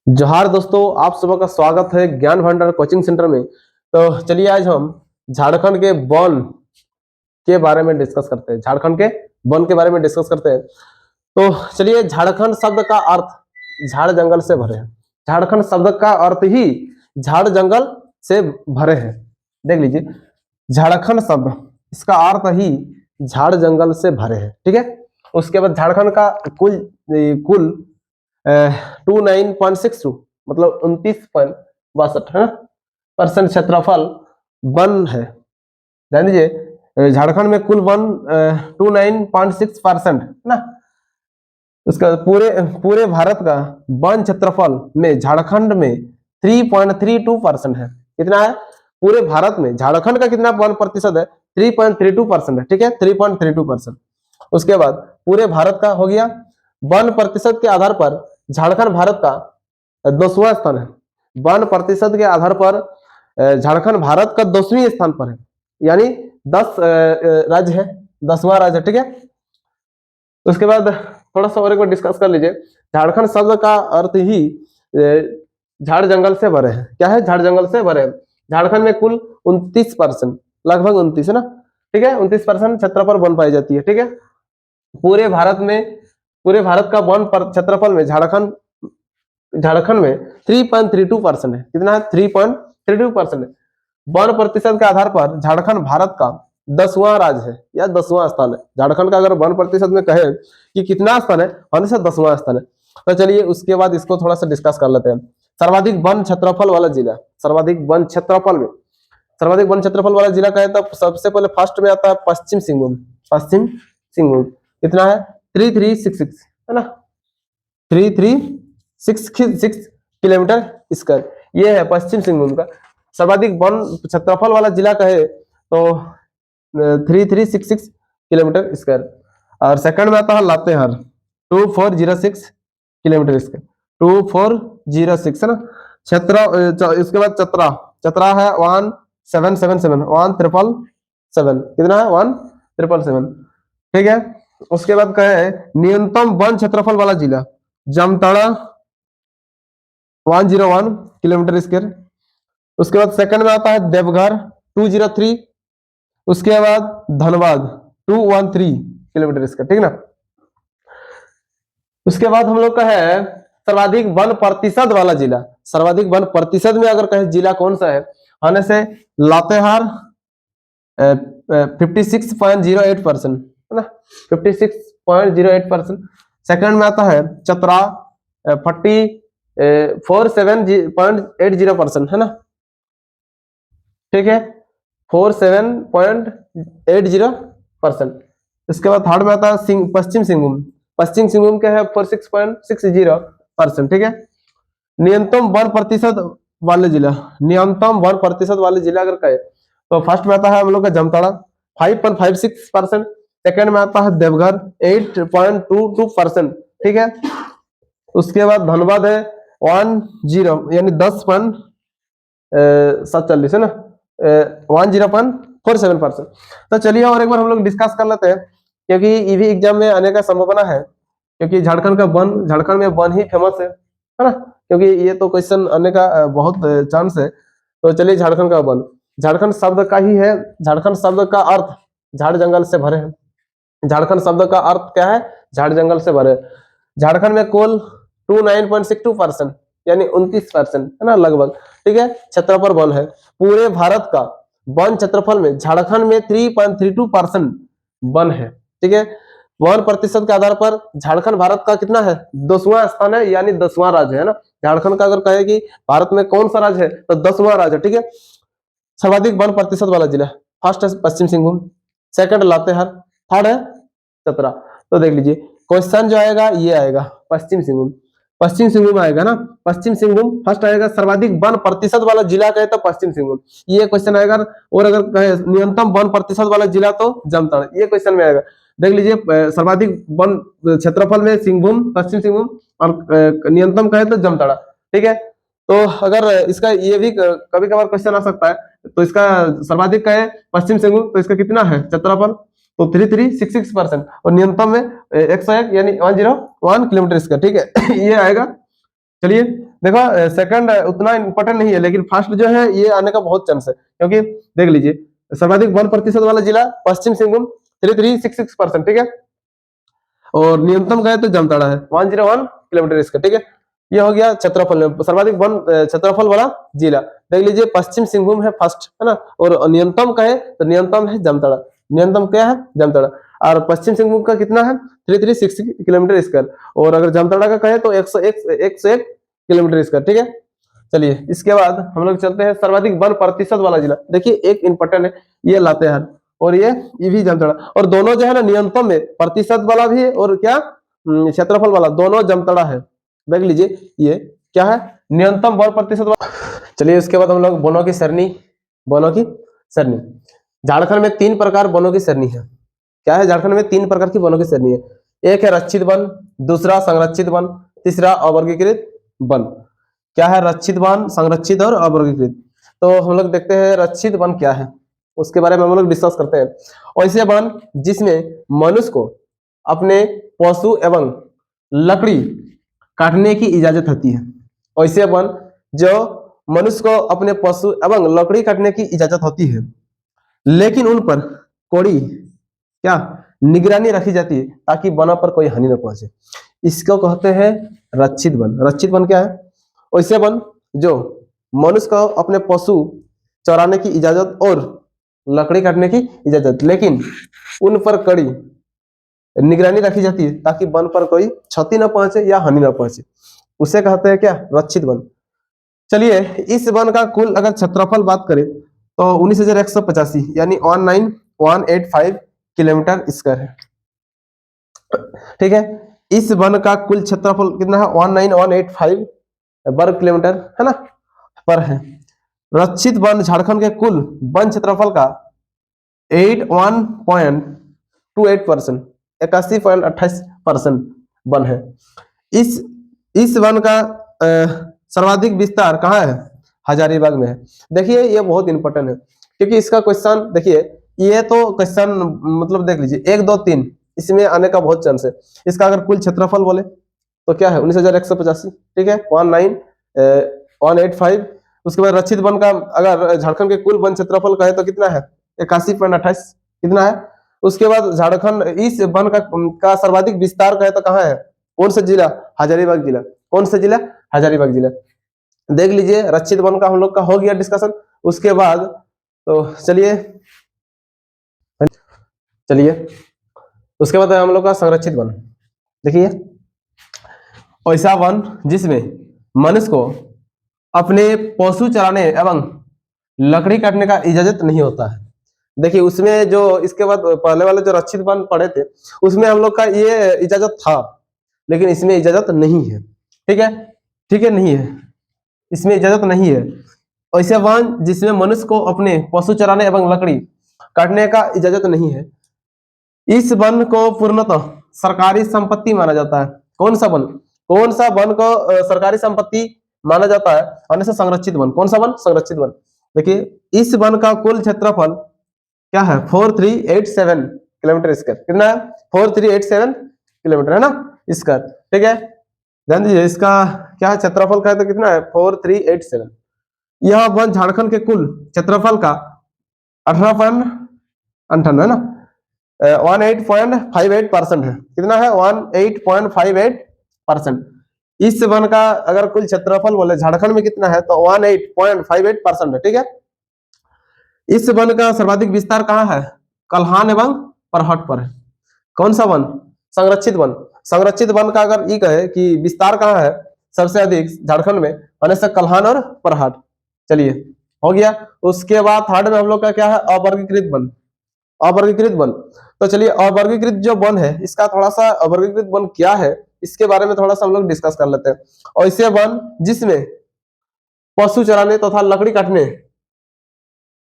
जोहार दोस्तों, आप सबका का स्वागत है ज्ञान भंडार कोचिंग सेंटर में। तो चलिए आज हम झारखंड के वन के बारे में डिस्कस करते हैं। झारखंड के वन के बारे में डिस्कस करते हैं। तो चलिए, झारखंड शब्द का अर्थ झाड़ जंगल से भरे हैं। झारखंड शब्द का अर्थ ही झाड़ जंगल से भरे हैं। देख लीजिए, झारखंड शब्द इसका अर्थ ही झाड़ जंगल से भरे हैं। ठीक है। उसके बाद झारखंड का कुल कुल 29.62 मतलब 29.62 है परसेंट क्षेत्रफल वन है। जान लीजिए, झारखंड में कुल वन 29.6% है ना। उसका पूरे भारत का वन क्षेत्रफल में झारखंड में 3.32% है। कितना है पूरे भारत में? झारखंड का कितना 1% है? 3.32% है। ठीक है, 3.32%। उसके बाद पूरे भारत का हो गया 1% के आधार पर झारखंड भारत का 10वां स्थान है। 1% के आधार पर झारखंड भारत का 10वें स्थान पर है, यानी 10 राज्य है, 10वां राज्य। ठीक है। उसके बाद थोड़ा सा और एक बार डिस्कस कर लीजिए। झारखंड शब्द का अर्थ ही झाड़ जंगल से भरे हैं। क्या है? झाड़ जंगल से भरे हैं। झारखंड में कुल 29%, लगभग 29 है ना। ठीक है, 29% क्षेत्रफल वन पाई जाती है। ठीक है। पूरे भारत का वन क्षेत्रफल में झारखंड में 3.32% है। कितना है? 3.32% है। 1% के आधार पर झारखंड भारत का 10वां राज्य है या 10वां स्थान है। झारखंड का अगर 1% में कहे कि कितना स्थान है, हमेशा 10वां स्थान है। तो चलिए उसके बाद इसको थोड़ा सा डिस्कस कर लेते हैं। सर्वाधिक वन क्षेत्रफल वाला जिला, सर्वाधिक वन क्षेत्रफल वाला जिला कहे तो सबसे पहले फर्स्ट में आता है पश्चिम सिंहभूम। पश्चिम सिंहभूम कितना है? 3366 है ना, 3366 किलोमीटर स्क्वायर। ये है पश्चिम सिंहभूम का सर्वाधिक वन क्षेत्रफल वाला जिला कहे तो 3366 किलोमीटर स्क्वायर। और सेकंड में आता है लातेहार 2406 किलोमीटर स्क्वायर, 2406 है ना। इसके बाद चतरा है 1777 कितना है? 1777। ठीक है। उसके बाद कहे न्यूनतम वन क्षेत्रफल वाला जिला जामताड़ा 101 किलोमीटर स्क्वायर। उसके बाद सेकंड में आता है देवघर 203। उसके बाद धनबाद 213 किलोमीटर स्क्वायर। ठीक है ना। उसके बाद हम लोग का है सर्वाधिक 1% वाला जिला। सर्वाधिक 1% में अगर कहे जिला कौन सा है, आने से लातेहार 56.08% है ना, 56.08%। सेकंड में आता है चतरा 47.80% है ना। ठीक है, 47.80%। इसके बाद थर्ड में आता है पश्चिम सिंहभूम का है 46.60%। ठीक है। न्यूनतम 1% वाले जिला, न्यूनतम 1% वाले जिला अगर कहे तो फर्स्ट में आता है हम लोग का जामताड़ा 5.56%। सेकंड में आता है देवघर 8.22%। ठीक है। उसके बाद धनबाद है 10 यानी 10.47 है ना, 10.47%। तो चलिए और एक बार हम लोग डिस्कस कर लेते हैं, क्योंकि ये भी एग्जाम में आने का संभावना है, क्योंकि झारखंड में वन ही फेमस है ना, क्योंकि ये तो क्वेश्चन आने का बहुत चांस है। तो चलिए, झारखंड का वन, झारखंड शब्द का ही है। झारखंड शब्द का अर्थ झाड़ जंगल से भरे हैं। झारखंड शब्द का अर्थ क्या है? झाड़ जंगल से भरे। झारखंड में कुल 29.62% यानी 29% है ना, लगभग। ठीक है, क्षेत्रफल वन है। पूरे भारत का वन क्षेत्रफल में झारखंड में 3.32% वन है। ठीक है, 1% के आधार पर झारखंड भारत का कितना है? 10वां स्थान है, यानी 10वां राज्य है ना। झारखंड का अगर कहे कि भारत में कौन सा राज्य है तो 10वां राज्य। ठीक है। सर्वाधिक 1% वाला जिला फर्स्ट है पश्चिम सिंहभूम, सेकंड लातेहार, थर्ड है चतरा। तो देख लीजिए, क्वेश्चन जो आएगा ये आएगा पश्चिम सिंहभूम आएगा ना। पश्चिम सिंहभूम फर्स्ट आएगा। सर्वाधिक 1% वाला जिला कहे तो पश्चिम सिंहभूम, ये क्वेश्चन आएगा। और अगर कहे न्यूनतम 1% वाला जिला तो जामताड़ा, ये क्वेश्चन में आएगा। देख लीजिए, सर्वाधिक वन क्षेत्रफल में पश्चिम सिंहभूम, और न्यूनतम कहे तो जामताड़ा। ठीक है। तो अगर इसका ये भी कभी कभार क्वेश्चन आ सकता है, तो इसका सर्वाधिक कहे पश्चिम सिंहभूम तो इसका कितना है क्षेत्रफल? तो 3366% और न्यूनतम में 101 यानी 101 किलोमीटर इसका। ठीक है। ये आएगा। चलिए देखो सेकंड उतना इंपॉर्टेंट नहीं है, लेकिन फर्स्ट जो है ये आने का बहुत चांस है, क्योंकि देख लीजिए सर्वाधिक 1% वाला जिला पश्चिम सिंहभूम 3366%, ठीक है। और न्यूनतम गए तो जामताड़ा है 101 किलोमीटर इसका, ठीक है। ये हो गया क्षेत्रफल में सर्वाधिक वन क्षेत्रफल वाला जिला। देख लीजिए पश्चिम सिंहभूम है फर्स्ट, है ना, और न्यूनतम कहे तो न्यूनतम है जामताड़ा, न्यूनतम क्या है जामताड़ा। और पश्चिम सिंहभूम का कितना है 3360 किलोमीटर स्क्वायर, और अगर जामताड़ा का कहे तो 101 किलोमीटर स्क्वायर, ठीक है। चलिए इसके बाद हम लोग चलते हैं सर्वाधिक 1% वाला जिला। देखिए एक इंपॉर्टेंट है, ये लातेहार और ये भी जामताड़ा, और दोनों जो है ना न्यूनतम में प्रतिशत वाला भी है और क्या क्षेत्रफल वाला दोनों जामताड़ा है। देख लीजिए ये क्या है न्यूनतम 1% वाला। चलिए उसके बाद हम लोग वनों की सरणी, वनों की सरणी। झारखंड में 3 प्रकार वनों की सरणी है। क्या है झारखंड में 3 प्रकार की वनों की सरणी है। एक है रक्षित वन, दूसरा संरक्षित वन, तीसरा अवर्गीकृत वन। क्या है रक्षित वन, संरक्षित और अवर्गीकृत। तो हम लोग देखते हैं रक्षित वन क्या है, उसके बारे में हम लोग डिस्कस करते हैं। ऐसे वन जिसमें मनुष्य को अपने पशु एवं लकड़ी काटने की इजाजत होती है। ऐसे वन जो मनुष्य को अपने पशु एवं लकड़ी काटने की इजाजत होती है, लेकिन उन पर कड़ी क्या निगरानी रखी जाती है ताकि वनों पर कोई हानि न पहुंचे। इसको कहते हैं रक्षित वन। रक्षित वन क्या है, ऐसे वन जो मनुष्य को अपने पशु चराने की इजाजत और लकड़ी काटने की इजाजत, लेकिन उन पर कड़ी निगरानी रखी जाती है ताकि वन पर कोई क्षति न पहुंचे या हानि न पहुंचे, उसे कहते हैं क्या रक्षित वन। चलिए इस वन का कुल अगर क्षेत्रफल बात करें तो 19,185 यानी 19185 किलोमीटर स्क्वायर है, ठीक है। इस वन का कुल क्षेत्रफल कितना है 19185 वर्ग किलोमीटर, है ना, पर है। रक्षित वन झारखंड के कुल वन क्षेत्रफल का 81.28%, 81.28% वन है। इस वन का सर्वाधिक विस्तार कहाँ है, हजारीबाग में है। देखिए ये बहुत इंपॉर्टेंट है, क्योंकि इसका क्वेश्चन देखिए, ये तो क्वेश्चन मतलब देख लीजिए 1 2 3 इसमें आने का बहुत चांस है। इसका अगर कुल क्षेत्रफल बोले तो क्या है 19,185, ठीक है, 19185। उसके बाद रक्षित वन का अगर झारखंड के कुल वन क्षेत्रफल कहे तो कितना है 81.28, कितना है। उसके बाद झारखंड इस वन का सर्वाधिक विस्तार कहे तो कहाँ है, कौन सा जिला, हजारीबाग जिला। कौन सा जिला, हजारीबाग जिला। देख लीजिए रक्षित वन का हम लोग का हो गया डिस्कशन। उसके बाद तो चलिए उसके बाद हम लोग का संरक्षित वन। देखिए ऐसा वन जिसमें मनुष्य को अपने पशु चराने एवं लकड़ी काटने का इजाजत नहीं होता है। देखिए उसमें जो इसके बाद पहले वाले जो रक्षित वन पढ़े थे उसमें हम लोग का ये इजाजत था, लेकिन इसमें इजाजत नहीं है, ठीक है, ठीक है, नहीं है, इसमें इजाजत नहीं है। ऐसे वन जिसमें मनुष्य को अपने पशु चराने एवं लकड़ी काटने का इजाजत नहीं है, इस वन को पूर्णतः सरकारी संपत्ति माना जाता है। कौन सा वन, कौन सा वन को सरकारी संपत्ति माना जाता है, अन्य संरक्षित वन। कौन सा वन, संरक्षित वन। देखिए इस वन का कुल क्षेत्रफल क्या है 4387 किलोमीटर स्क्वायर, कितना है 4387 किलोमीटर, है ना, स्क्वायर, ठीक है। ध्यान दीजिए इसका क्या है क्षेत्रफल का है तो कितना है 4387। यह वन झारखंड के कुल क्षेत्रफल का 18.58 है ना, 18.58% है। कितना है 18.58%। इस वन का अगर कुल क्षेत्रफल बोले झारखंड में कितना है तो 18.58% है, ठीक है। इस वन का सर्वाधिक विस्तार कहाँ है, कल्हान एवं परहट पर है। कौन सा वन, संरक्षित वन। संरक्षित वन का अगर ये कहे कि विस्तार कहाँ है सबसे अधिक झारखंड में, अन्य कल्हान और परहट। चलिए हो गया। उसके बाद थर्ड में हम लोग का क्या है अवर्गीकृत वन। अवर्गीकृत वन, तो चलिए अवर्गीकृत जो वन है इसका थोड़ा सा अवर्गीकृत वन क्या है इसके बारे में थोड़ा सा हम लोग डिस्कस कर लेते हैं। और ऐसे वन जिसमें पशु चराने तथा लकड़ी काटने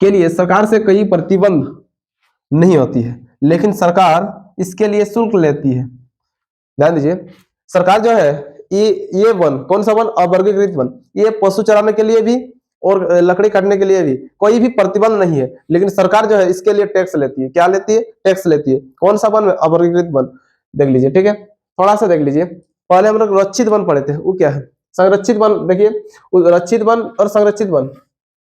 के लिए सरकार से कोई प्रतिबंध नहीं होती है, लेकिन सरकार इसके लिए शुल्क लेती है। ध्यान दीजिए सरकार जो है ये वन, कौन सा वन, अवर्गीकृत वन, ये पशु चराने के लिए भी और लकड़ी काटने के लिए भी कोई भी प्रतिबंध नहीं है, लेकिन सरकार जो है इसके लिए टैक्स लेती है। क्या लेती है, टैक्स लेती है। कौन सा वन, अवर्गीकृत वन। देख लीजिए, ठीक है, थोड़ा सा देख लीजिए। पहले हम लोग रक्षित वन पढ़े थे, वो क्या है संरक्षित वन देखिए, रक्षित वन और संरक्षित वन।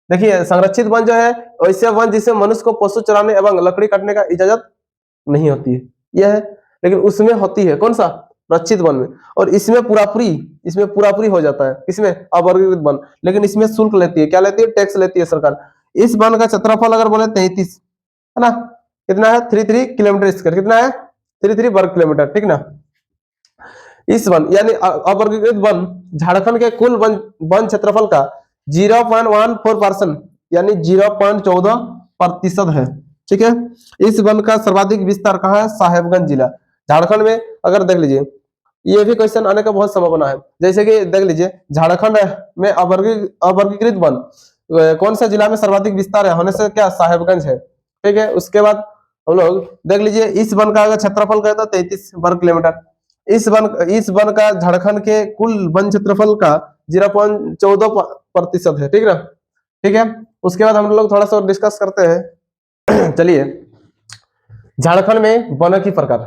देखिए संरक्षित वन जो है वैसे वन जिसमें मनुष्य को पशु चराने एवं लकड़ी काटने का इजाजत नहीं होती है, यह है। लेकिन उसमें होती है, कौन सा, रक्षित वन में। और इसमें पूरा पूरी हो जाता है, इसमें अवर्गीकृत वन। लेकिन इसमें शुल्क लेती है, क्या लेती है, टैक्स लेती है सरकार। इस वन का क्षेत्रफल अगर बोले 33, है ना, कितना है, 33 किलोमीटर स्क्वायर, कितना है, 33 वर्ग किलोमीटर, ठीक ना। इस वन यानी अवर्गीकृत वन झारखंड के कुल वन क्षेत्रफल का 0.14% यानी 0.14% है, ठीक है। इस वन का सर्वाधिक विस्तार कहाँ है, साहेबगंज जिला झारखंड में। अगर देख लीजिए, ये भी क्वेश्चन आने का बहुत संभावना है। जैसे कि देख लीजिए, झारखंड में अवर्गीकृत वन कौन सा जिला में सर्वाधिक विस्तार है, होने से क्या, साहेबगंज है, ठीक है। उसके बाद हम लोग देख लीजिए, इस वन का अगर क्षेत्रफल कहे तो 33 वर्ग किलोमीटर। इस वन का झारखंड के कुल वन क्षेत्रफल का 0.14% है, ठीक ना, ठीक है। उसके बाद हम लोग थोड़ा सा डिस्कस करते हैं। चलिए, झारखंड में वनों की प्रकार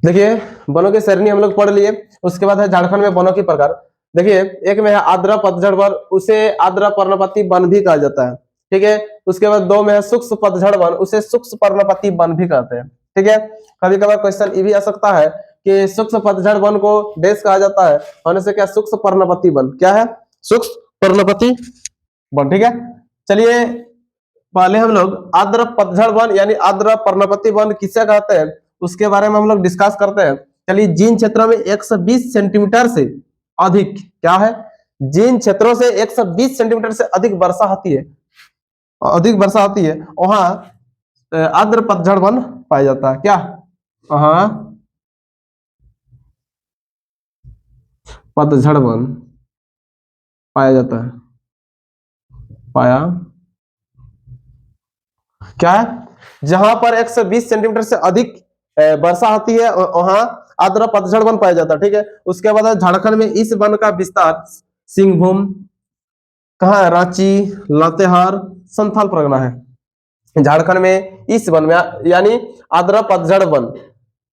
देखिए, वनों की श्रेणी हम लोग पढ़ लिए। उसके बाद है झारखंड में वनों की प्रकार। देखिए, एक में है आर्द्र पतझड़ वन, उसे आर्द्र पर्णपाती वन भी कहा जाता है, ठीक है। उसके बाद 2 में है शुष्क पतझड़ वन, उसे शुष्क पर्णपाती वन भी कहते हैं, ठीक है। कभी कभार क्वेश्चन ये भी आ सकता है कि शुष्क पतझड़ वन को देश कहा जाता है, होने से क्या, शुष्क पर्णपाती वन, क्या है, शुष्क पर्णपाती वन, ठीक है। चलिए, पहले हम लोग आर्द्र पतझड़ वन यानी आर्द्र पर्णपाती वन किसे कहते हैं उसके बारे में हम लोग डिस्कस करते हैं। चलिए, जिन क्षेत्रों में 120 सेंटीमीटर से अधिक, क्या है, जिन क्षेत्रों से 120 सेंटीमीटर से अधिक वर्षा होती है, वहां आर्द्र पतझड़ वन पाया जाता है, क्या, वहां पतझड़ वन पाया जाता है, क्या है, जहां पर 120 सेंटीमीटर से अधिक वर्षा होती है वहां आर्द्र पतझड़ वन पाया जाता है, ठीक है। उसके बाद झारखंड में इस वन का विस्तार सिंहभूम, कहाँ है, रांची, लातेहार, संथाल परगना है। झारखंड में इस वन में यानी आर्द्र पतझड़ वन,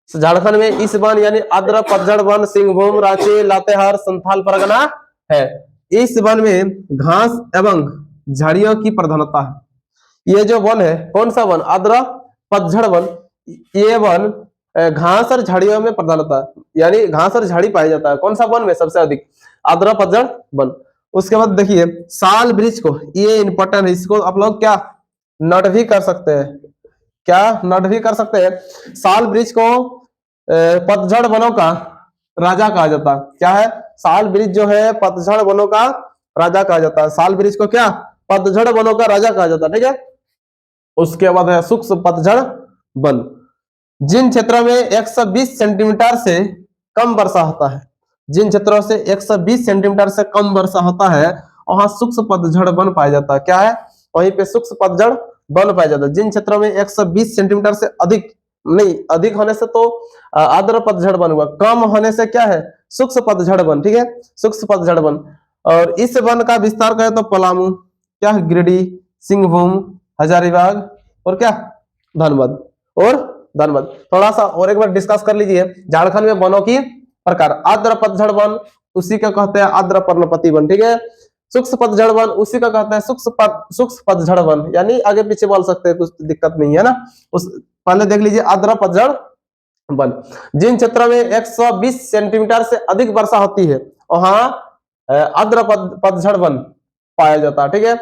झारखंड में इस वन यानी आर्द्र पतझड़ वन सिंहभूम, रांची, लातेहार, संथाल परगना है। इस वन में घास एवं झाड़ियों की प्रधानता है। ये जो वन है, कौन सा वन, आर्द्र पतझड़ वन, ये वन घास और झाड़ियों में प्रधानता, यानी घास और झाड़ी पाया जाता है, कौन सा वन में सबसे अधिक, आर्द्र पतझड़ वन। उसके बाद देखिए, साल वृक्ष को, ये इंपॉर्टेंट है, इसको आप लोग क्या नोट भी कर सकते हैं, क्या नोट भी कर सकते हैं। साल वृक्ष को पतझड़ वनों का राजा कहा जाता है, क्या है, साल वृक्ष जो है पतझड़ वनों का राजा कहा जाता है, साल वृक्ष को क्या, पतझड़ वनों का राजा कहा जाता है, ठीक है। उसके बाद है शुष्क पतझड़ वन, जिन क्षेत्रों में 120 सेंटीमीटर से कम वर्षा होता है, जिन क्षेत्रों से 120 सेंटीमीटर से कम वर्षा होता है वहां शुष्क पतझड़ वन पाया जाता है, क्या है, वहीं पे शुष्क पतझड़ वन पाया जाता है। जिन क्षेत्रों में 120 सेंटीमीटर से अधिक, नहीं, अधिक होने से तो आर्द्र पतझड़ वन हुआ, कम होने से क्या है, शुष्क पतझड़ वन, ठीक है, शुष्क पतझड़ वन। और इस वन का विस्तार करें तो पलामू, क्या, गिरिडीह, सिंहभूम, हजारीबाग और क्या, धनबाद। थोड़ा सा और एक बार डिस्कस कर लीजिए, झारखंड में वनों की प्रकार, आर्द्र पतझड़ वन उसी का कहते हैं आर्द्र पर्णपाती वन, ठीक है। शुष्क पतझड़ वन उसी का कहते हैं शुष्क पतझड़ वन, यानी आगे पीछे बोल सकते हैं, कुछ दिक्कत नहीं है ना। पहले देख लीजिए, आर्द्र पतझड़ वन, जिन क्षेत्रों में 120 सेंटीमीटर से अधिक वर्षा होती है वहां आर्द्र पतझड़ वन पाया जाता है, ठीक है।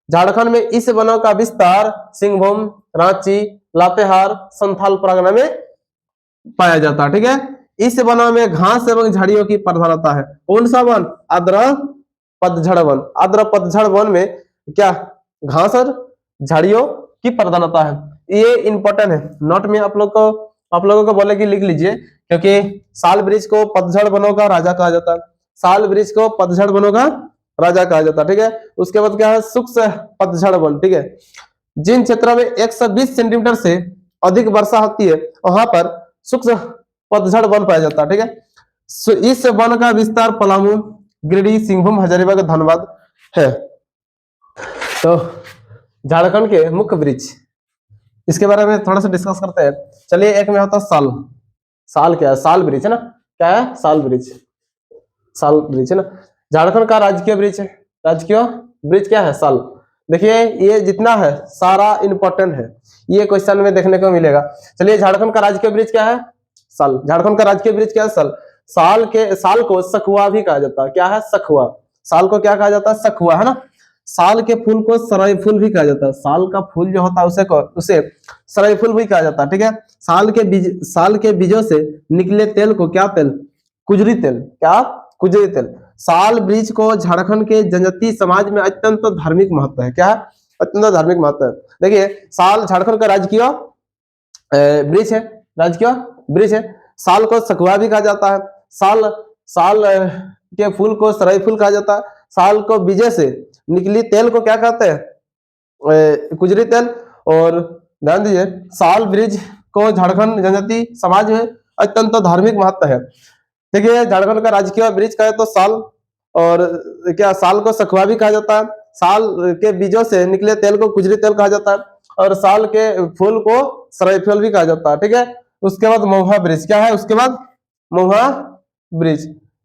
झारखंड में इस वनों का विस्तार सिंहभूम, रांची, लातेहार, संथाल परगना में पाया जाता है, ठीक है। इस वनों में घास एवं झाड़ियों की प्रधानता है, कौन सा वन, आर्द्र पतझड़ वन। आर्द्र पतझड़ वन में क्या, घास और झाड़ियों की प्रधानता है, ये इंपॉर्टेंट है, नोट में आप लोगों को बोले कि लिख लीजिए, क्योंकि साल वृक्ष को पतझड़ वनों का राजा कहा जाता है, साल वृक्ष को पतझड़ वनों का राजा कहा जाता है, ठीक है। उसके बाद क्या है, शुष्क पतझड़ वन, ठीक है। जिन क्षेत्रों में 120 सेंटीमीटर से अधिक वर्षा होती है वहां पर शुष्क पतझड़ वन पाया जाता है, ठीक है। इस वन का विस्तार पलामू, गिरिडीह, सिंहभूम, हजारीबाग, धनबाद है। तो झारखंड के मुख्य वृक्ष, इसके बारे में थोड़ा सा डिस्कस करते हैं। चलिए, एक में होता है साल क्या है, साल वृक्ष है ना, क्या है, साल वृक्ष। साल ब्रिज है ना। झारखंड का राजकीय ब्रिज है, राजकीय ब्रिज क्या है? साल। देखिए ये जितना है सारा इंपॉर्टेंट है, ये क्वेश्चन में देखने को मिलेगा। चलिए झारखंड का राजकीय ब्रिज क्या है? साल। झारखंड का राजकीय ब्रिज क्या है? साल। साल को सखुआ भी कहा जाता है। क्या है? सखुआ। साल को क्या कहा जाता है? सखुआ, है ना। साल के फूल को सराय फूल भी कहा जाता है। साल का फूल जो होता है उसे सराय फूल भी कहा जाता है, ठीक है। साल के बीजों से निकले तेल को क्या तेल? कुजरी तेल। क्या? कुजरी तेल। साल ब्रिज को झारखंड के जनजातीय समाज में अत्यंत धार्मिक महत्व है। क्या है? अत्यंत धार्मिक महत्व है। देखिए साल झारखंड का राजकीय ब्रिज है, राजकीय ब्रिज है। साल को सखुआ भी कहा जाता है। साल के फूल को सराय फूल कहा जाता है। साल को बीजे से निकली तेल को क्या कहते हैं? कुजरी तेल। और ध्यान दीजिए साल ब्रिज को झारखंड जनजातीय समाज में अत्यंत धार्मिक महत्व है। देखिए झारखंड का राजकीय ब्रिज का है तो साल, और क्या साल को सखुआ भी कहा जाता है। साल के बीजों से निकले तेल को कुजरी तेल कहा जाता है, और साल के फूल को सराय फूल भी कहा जाता है, ठीक है। उसके बाद महुआ ब्रिज। क्या है? उसके बाद महुआ ब्रिज।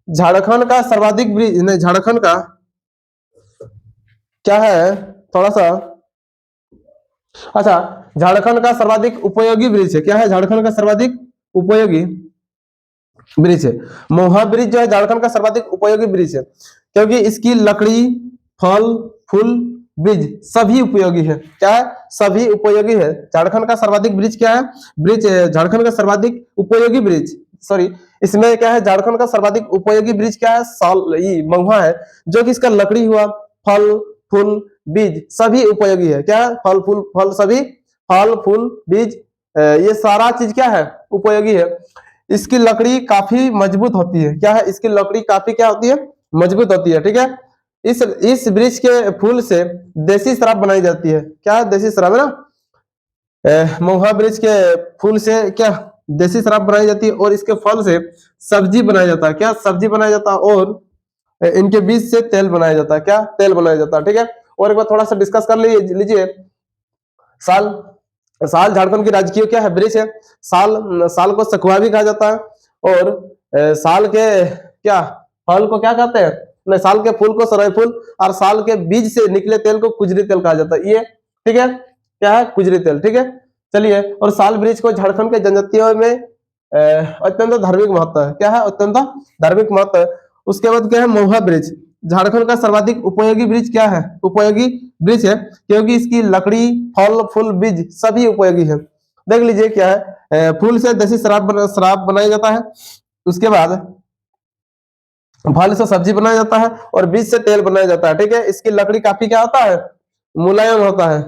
झारखंड का सर्वाधिक ब्रिज नहीं, झारखंड का क्या है थोड़ा सा, अच्छा झारखंड का सर्वाधिक उपयोगी ब्रिज है। क्या है? झारखंड का सर्वाधिक उपयोगी ब्रिज है महुआ ब्रिज, जो है झारखंड का सर्वाधिक उपयोगी ब्रिज है, क्योंकि इसकी लकड़ी, फल, फूल, ब्रिज सभी उपयोगी है। क्या है? सभी उपयोगी है। झारखंड का सर्वाधिक ब्रिज क्या है? ब्रिज झारखंड का सर्वाधिक उपयोगी ब्रिज, सॉरी इसमें क्या है? झारखंड का सर्वाधिक उपयोगी ब्रिज क्या है? महुआ है, जो कि इसका लकड़ी हुआ, फल, फूल, बीज सभी उपयोगी है। क्या है? फल सभी फल, फूल, बीज ये सारा चीज क्या है? उपयोगी है। इसकी लकड़ी काफी मजबूत होती है। क्या है? इसकी लकड़ी काफी क्या होती है? मजबूत होती है, ठीक है। इस वृक्ष के फूल से देसी शराब बनाई जाती है। क्या है? देसी शराब, है ना। महुआ वृक्ष के फूल से क्या देसी शराब बनाई जाती है, और इसके फल से सब्जी बनाया जाता है। क्या? सब्जी बनाया जाता है। और इनके बीज से तेल बनाया जाता है। क्या? तेल बनाया जाता है, ठीक है। और एक बार थोड़ा सा डिस्कस कर लीजिए। साल झारखंड की राजकीय क्या है? ब्रिज है। साल को सखुआ भी कहा जाता है, और साल के क्या फल को क्या कहते हैं? नहीं, साल के फूल को सराय फूल, और साल के बीज से निकले तेल को कुजरी तेल कहा जाता है। ये ठीक है, क्या है? कुजरी तेल, ठीक है। चलिए, और साल ब्रिज को झारखंड के जनजातियों में अत्यंत धार्मिक महत्व है। क्या है? अत्यंत धार्मिक महत्व है। उसके बाद क्या है? महुआ ब्रिज। झारखंड का सर्वाधिक उपयोगी ब्रिज क्या है? उपयोगी ब्रिज है, क्योंकि इसकी लकड़ी, फल, फूल, बीज सभी उपयोगी है। देख लीजिए क्या है, फूल से देसी शराब बनाया जाता है। उसके बाद फल से सब्जी बनाया जाता है, और बीज से तेल बनाया जाता है, ठीक है। इसकी लकड़ी काफी क्या होता है? मुलायम होता है,